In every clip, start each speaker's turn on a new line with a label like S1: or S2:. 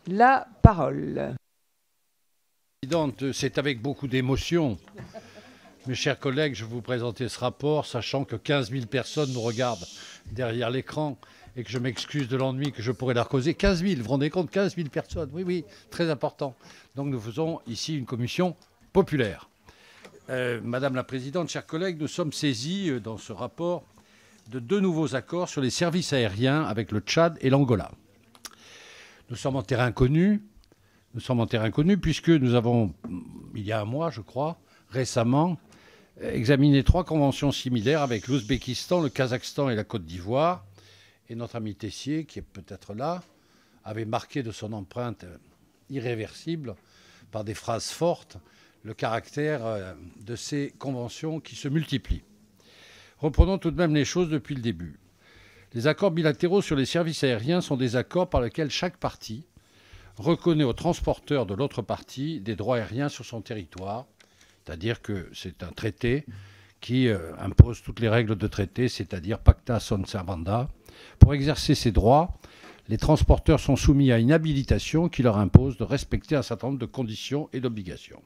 S1: la parole.
S2: Présidente, c'est avec beaucoup d'émotion, mes chers collègues, je vais vous présenter ce rapport, sachant que 15 000 personnes nous regardent derrière l'écran et que je m'excuse de l'ennui que je pourrais leur causer. 15 000, vous vous rendez compte, 15 000 personnes, oui, oui, très important. Donc nous faisons ici une commission populaire. Madame la Présidente, chers collègues, nous sommes saisis dans ce rapport de 2 nouveaux accords sur les services aériens avec le Tchad et l'Angola. Nous sommes en terrain connu. Puisque nous avons, il y a un mois, je crois, récemment, examiné 3 conventions similaires avec l'Ouzbékistan, le Kazakhstan et la Côte d'Ivoire. Et notre ami Tessier, qui est peut-être là, avait marqué de son empreinte irréversible, par des phrases fortes, le caractère de ces conventions qui se multiplient. Reprenons tout de même les choses depuis le début. Les accords bilatéraux sur les services aériens sont des accords par lesquels chaque partie reconnaît aux transporteurs de l'autre partie des droits aériens sur son territoire, c'est-à-dire que c'est un traité qui impose toutes les règles de traité, c'est-à-dire pacta sunt servanda. Pour exercer ces droits, les transporteurs sont soumis à une habilitation qui leur impose de respecter un certain nombre de conditions et d'obligations.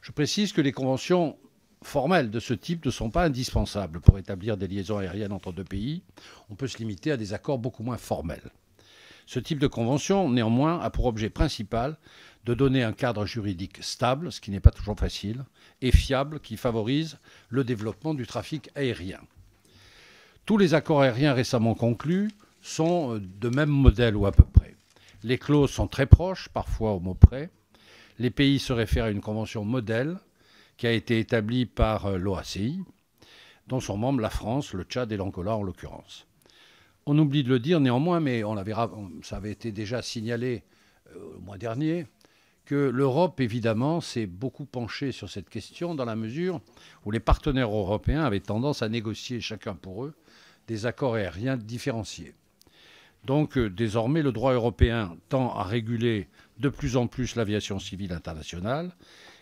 S2: Je précise que les conventions formelles de ce type ne sont pas indispensables pour établir des liaisons aériennes entre 2 pays. On peut se limiter à des accords beaucoup moins formels. Ce type de convention, néanmoins, a pour objet principal de donner un cadre juridique stable, ce qui n'est pas toujours facile, et fiable, qui favorise le développement du trafic aérien. Tous les accords aériens récemment conclus sont de même modèle ou à peu près. Les clauses sont très proches, parfois au mot près. Les pays se réfèrent à une convention modèle qui a été établie par l'OACI, dont sont membres la France, le Tchad et l'Angola en l'occurrence. On oublie de le dire néanmoins, mais ça avait été déjà signalé au mois dernier, que l'Europe, évidemment, s'est beaucoup penchée sur cette question dans la mesure où les partenaires européens avaient tendance à négocier, chacun pour eux, des accords aériens différenciés. Donc, désormais, le droit européen tend à réguler de plus en plus l'aviation civile internationale,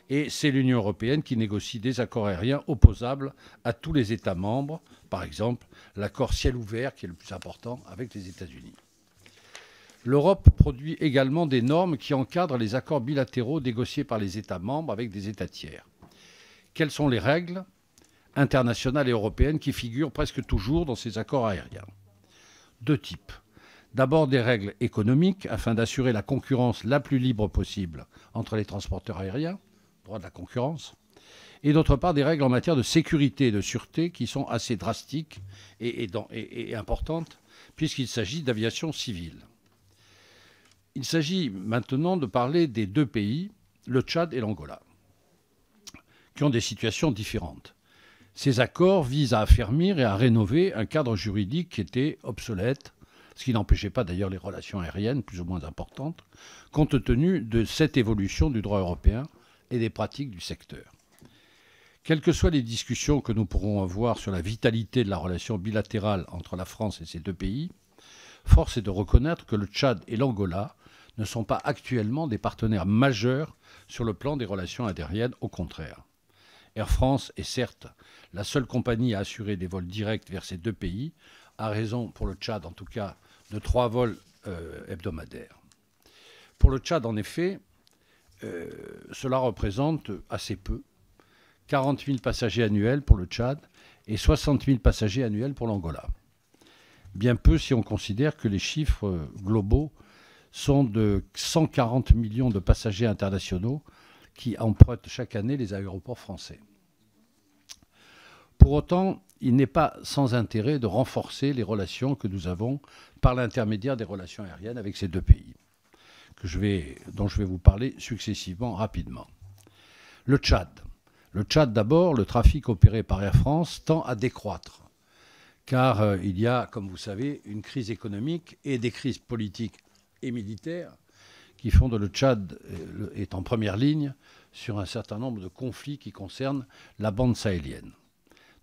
S2: et c'est l'Union européenne qui négocie des accords aériens opposables à tous les États membres, par exemple l'accord ciel ouvert qui est le plus important avec les États-Unis. L'Europe produit également des normes qui encadrent les accords bilatéraux négociés par les États membres avec des États tiers. Quelles sont les règles internationales et européennes qui figurent presque toujours dans ces accords aériens? 2 types. D'abord des règles économiques afin d'assurer la concurrence la plus libre possible entre les transporteurs aériens, droit de la concurrence, et d'autre part des règles en matière de sécurité et de sûreté qui sont assez drastiques et importantes puisqu'il s'agit d'aviation civile. Il s'agit maintenant de parler des 2 pays, le Tchad et l'Angola, qui ont des situations différentes. Ces accords visent à affermir et à rénover un cadre juridique qui était obsolète, ce qui n'empêchait pas d'ailleurs les relations aériennes plus ou moins importantes, compte tenu de cette évolution du droit européen et des pratiques du secteur. Quelles que soient les discussions que nous pourrons avoir sur la vitalité de la relation bilatérale entre la France et ces 2 pays, force est de reconnaître que le Tchad et l'Angola ne sont pas actuellement des partenaires majeurs sur le plan des relations aériennes, au contraire. Air France est certes la seule compagnie à assurer des vols directs vers ces 2 pays, à raison, pour le Tchad en tout cas, de 3 vols hebdomadaires. Pour le Tchad, en effet, cela représente assez peu, 40 000 passagers annuels pour le Tchad et 60 000 passagers annuels pour l'Angola. Bien peu si on considère que les chiffres globaux sont de 140 millions de passagers internationaux qui empruntent chaque année les aéroports français. Pour autant, il n'est pas sans intérêt de renforcer les relations que nous avons par l'intermédiaire des relations aériennes avec ces 2 pays, dont je vais vous parler successivement rapidement. Le Tchad. Le Tchad d'abord, le trafic opéré par Air France tend à décroître, car il y a, comme vous savez, une crise économique et des crises politiques et militaires qui font que le Tchad est en première ligne sur un certain nombre de conflits qui concernent la bande sahélienne.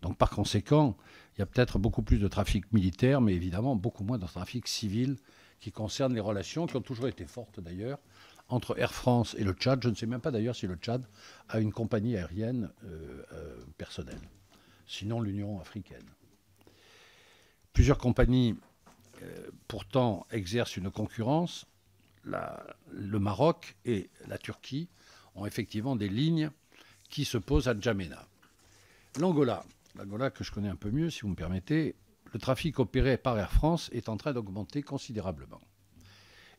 S2: Donc par conséquent, il y a peut-être beaucoup plus de trafic militaire, mais évidemment beaucoup moins de trafic civil qui concerne les relations, qui ont toujours été fortes d'ailleurs, entre Air France et le Tchad. Je ne sais même pas d'ailleurs si le Tchad a une compagnie aérienne personnelle, sinon l'Union africaine. Plusieurs compagnies pourtant exercent une concurrence le Maroc et la Turquie ont effectivement des lignes qui se posent à N'Djamena. L'Angola que je connais un peu mieux, si vous me permettez, le trafic opéré par Air France est en train d'augmenter considérablement.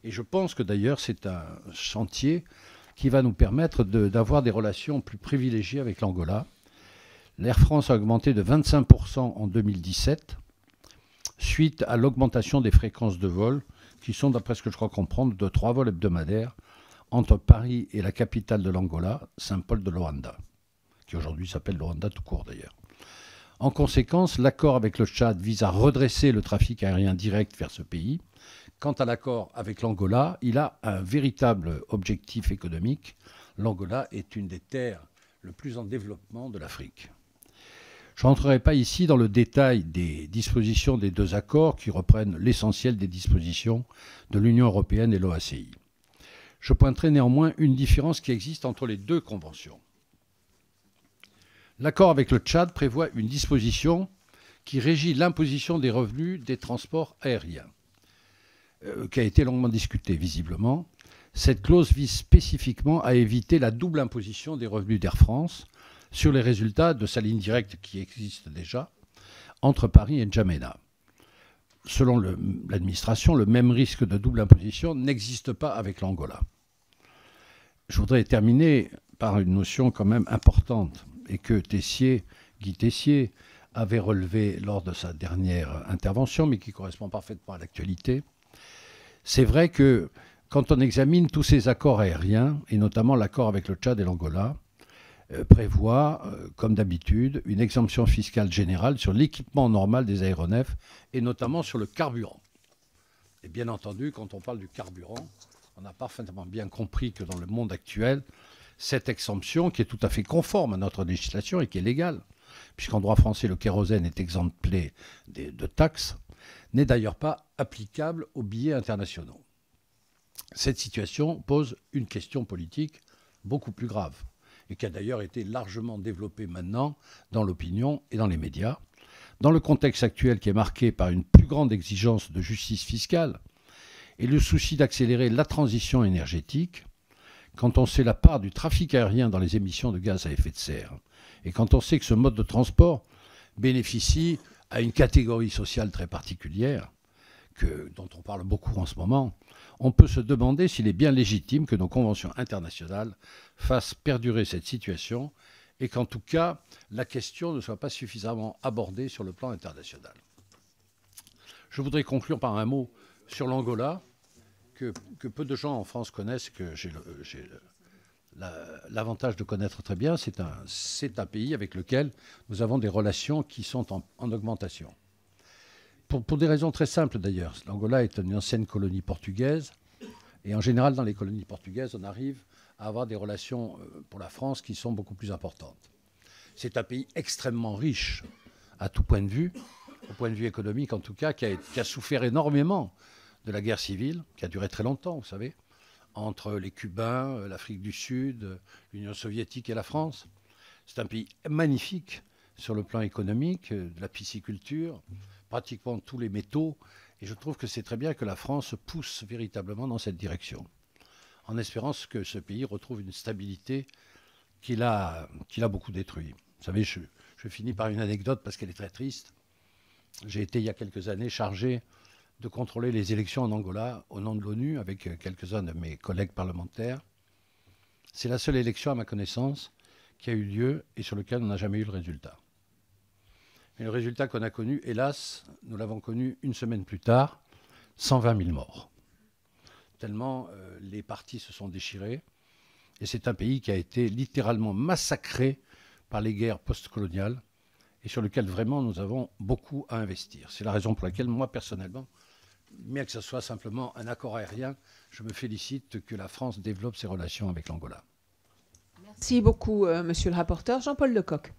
S2: Et je pense que d'ailleurs c'est un chantier qui va nous permettre d'avoir des relations plus privilégiées avec l'Angola. L'Air France a augmenté de 25% en 2017, suite à l'augmentation des fréquences de vol, qui sont, d'après ce que je crois comprendre, de 3 vols hebdomadaires entre Paris et la capitale de l'Angola, Saint-Paul de Luanda, qui aujourd'hui s'appelle Luanda tout court d'ailleurs. En conséquence, l'accord avec le Tchad vise à redresser le trafic aérien direct vers ce pays. Quant à l'accord avec l'Angola, il a un véritable objectif économique. L'Angola est une des terres le plus en développement de l'Afrique. Je ne rentrerai pas ici dans le détail des dispositions des deux accords qui reprennent l'essentiel des dispositions de l'Union européenne et l'OACI. Je pointerai néanmoins une différence qui existe entre les deux conventions. L'accord avec le Tchad prévoit une disposition qui régit l'imposition des revenus des transports aériens, qui a été longuement discutée visiblement. Cette clause vise spécifiquement à éviter la double imposition des revenus d'Air France sur les résultats de sa ligne directe qui existe déjà entre Paris et N'Djamena. Selon l'administration, le même risque de double imposition n'existe pas avec l'Angola. Je voudrais terminer par une notion quand même importante et que Guy Tessier avait relevé lors de sa dernière intervention, mais qui correspond parfaitement à l'actualité. C'est vrai que quand on examine tous ces accords aériens, et notamment l'accord avec le Tchad et l'Angola, prévoit, comme d'habitude, une exemption fiscale générale sur l'équipement normal des aéronefs, et notamment sur le carburant. Et bien entendu, quand on parle du carburant, on a parfaitement bien compris que dans le monde actuel, cette exemption, qui est tout à fait conforme à notre législation et qui est légale, puisqu'en droit français, le kérosène est exempté de taxes, n'est d'ailleurs pas applicable aux billets internationaux. Cette situation pose une question politique beaucoup plus grave, et qui a d'ailleurs été largement développée maintenant dans l'opinion et dans les médias. Dans le contexte actuel qui est marqué par une plus grande exigence de justice fiscale et le souci d'accélérer la transition énergétique, quand on sait la part du trafic aérien dans les émissions de gaz à effet de serre, et quand on sait que ce mode de transport bénéficie à une catégorie sociale très particulière, dont on parle beaucoup en ce moment, on peut se demander s'il est bien légitime que nos conventions internationales fassent perdurer cette situation et qu'en tout cas, la question ne soit pas suffisamment abordée sur le plan international. Je voudrais conclure par un mot sur l'Angola, que peu de gens en France connaissent, que j'ai l'avantage de connaître très bien. C'est un pays avec lequel nous avons des relations qui sont en augmentation. Pour des raisons très simples d'ailleurs. L'Angola est une ancienne colonie portugaise, et en général dans les colonies portugaises, on arrive à avoir des relations pour la France qui sont beaucoup plus importantes. C'est un pays extrêmement riche à tout point de vue, au point de vue économique en tout cas, qui a souffert énormément de la guerre civile, qui a duré très longtemps, vous savez, entre les Cubains, l'Afrique du Sud, l'Union soviétique et la France. C'est un pays magnifique sur le plan économique, de la pisciculture, pratiquement tous les métaux, et je trouve que c'est très bien que la France pousse véritablement dans cette direction, en espérant que ce pays retrouve une stabilité qu'il a beaucoup détruit. Vous savez, je finis par une anecdote parce qu'elle est très triste. J'ai été il y a quelques années chargé de contrôler les élections en Angola au nom de l'ONU avec quelques-uns de mes collègues parlementaires. C'est la seule élection à ma connaissance qui a eu lieu et sur laquelle on n'a jamais eu le résultat. Mais le résultat qu'on a connu, hélas, nous l'avons connu une semaine plus tard, 120 000 morts. Tellement les partis se sont déchirés. Et c'est un pays qui a été littéralement massacré par les guerres post-coloniales et sur lequel vraiment nous avons beaucoup à investir. C'est la raison pour laquelle moi, personnellement, bien que ce soit simplement un accord aérien, je me félicite que la France développe ses relations avec l'Angola.
S1: Merci beaucoup, monsieur le rapporteur. Jean-Paul Lecoq.